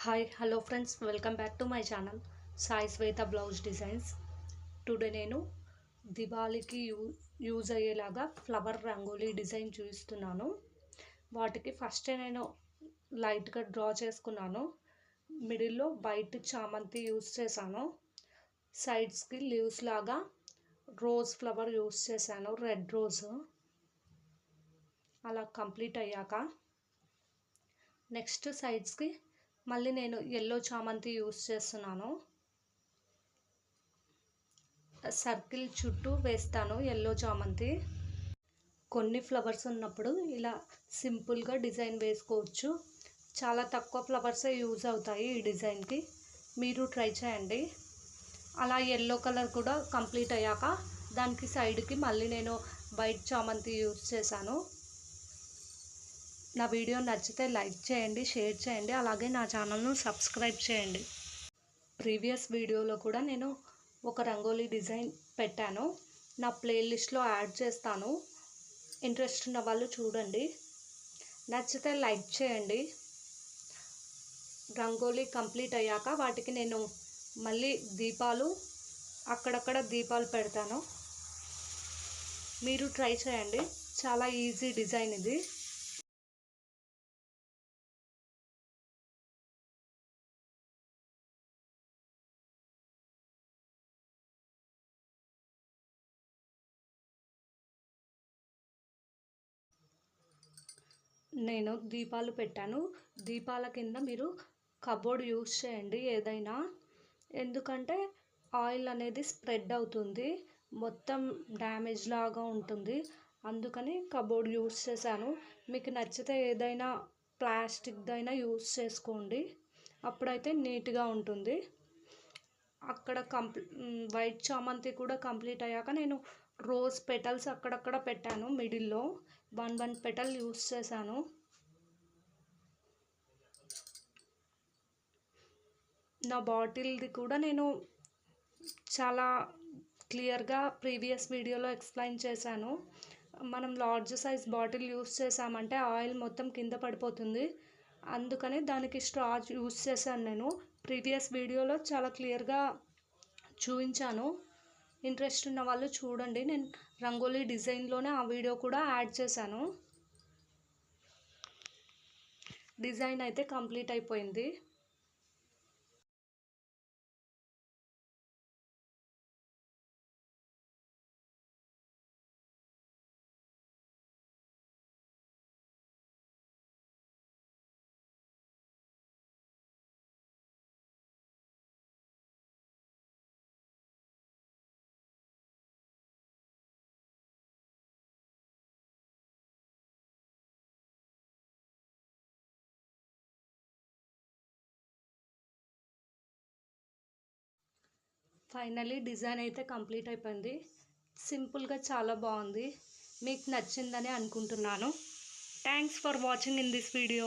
Hi hello friends, welcome back to my channel Sai Shweta blouse designs. Today నేను దివాళీకి use అయ్యేలాగా flower rangoli design చూపిస్తున్నాను. వాటికి first నేను లైట్గా డ్రా చేసుకున్నాను. మిడిల్లో వైట్ చామంతి యూజ్ చేశాను. సైడ్స్కి లీవ్స్ లాగా రోజ్ ఫ్లవర్ యూజ్ చేశాను, రెడ్ రోజ్. అలా కంప్లీట్ అయ్యాక నెక్స్ట్ సైడ్స్కి మళ్ళీ నేను ఎల్లో చామంతి యూస్ చేస్తున్నాను. సర్కిల్ చుట్టూ వేస్తాను ఎల్లో చామంతి. కొన్ని ఫ్లవర్స్ ఉన్నప్పుడు ఇలా సింపుల్గా డిజైన్ వేసుకోవచ్చు. చాలా తక్కువ ఫ్లవర్సే యూజ్ అవుతాయి ఈ డిజైన్కి. మీరు ట్రై చేయండి. అలా ఎల్లో కలర్ కూడా కంప్లీట్ అయ్యాక దానికి సైడ్కి మళ్ళీ నేను వైట్ చామంతి యూజ్ చేశాను. నా వీడియో నచ్చితే లైక్ చేయండి, షేర్ చేయండి, అలాగే నా ఛానల్ను సబ్స్క్రైబ్ చేయండి. ప్రీవియస్ వీడియోలో కూడా నేను ఒక రంగోలీ డిజైన్ పెట్టాను. నా ప్లేలిస్ట్లో యాడ్ చేస్తాను. ఇంట్రెస్ట్ ఉన్న వాళ్ళు చూడండి. నచ్చితే లైక్ చేయండి. రంగోలీ కంప్లీట్ అయ్యాక వాటికి నేను మళ్ళీ దీపాలు అక్కడక్కడ దీపాలు పెడతాను. మీరు ట్రై చేయండి. చాలా ఈజీ డిజైన్ ఇది. నేను దీపాలు పెట్టాను. దీపాల కింద మీరు కబోర్డ్ యూస్ చేయండి ఏదైనా. ఎందుకంటే ఆయిల్ అనేది స్ప్రెడ్ అవుతుంది, మొత్తం డ్యామేజ్ లాగా ఉంటుంది. అందుకని కబోర్డ్ యూస్ చేశాను. మీకు నచ్చితే ఏదైనా ప్లాస్టిక్దైనా యూస్ చేసుకోండి, అప్పుడైతే నీట్గా ఉంటుంది. అక్కడ వైట్ చామంతి కూడా కంప్లీట్ అయ్యాక నేను రోజ్ పెటల్స్ అక్కడక్కడ పెట్టాను. మిడిల్లో వన్ పెటల్ యూస్ చేశాను. నా బాటిల్ది కూడా నేను చాలా క్లియర్గా ప్రీవియస్ వీడియోలో ఎక్స్ప్లెయిన్ చేశాను. మనం లార్జ్ సైజ్ బాటిల్ యూస్ చేసామంటే ఆయిల్ మొత్తం కింద పడిపోతుంది. అందుకని దానికి స్ట్రా యూస్ చేశాను. నేను ప్రీవియస్ వీడియోలో చాలా క్లియర్గా చూపించాను. ఇంట్రెస్ట్ ఉన్న వాళ్ళు చూడండి. నేను రంగోలీ డిజైన్లోనే ఆ వీడియో కూడా యాడ్ చేశాను. డిజైన్ అయితే కంప్లీట్ అయిపోయింది. ఫైనలీ డిజైన్ అయితే కంప్లీట్ అయిపోయింది. సింపుల్గా చాలా బాగుంది. మీకు నచ్చిందని అనుకుంటున్నాను. Thanks for watching in this video.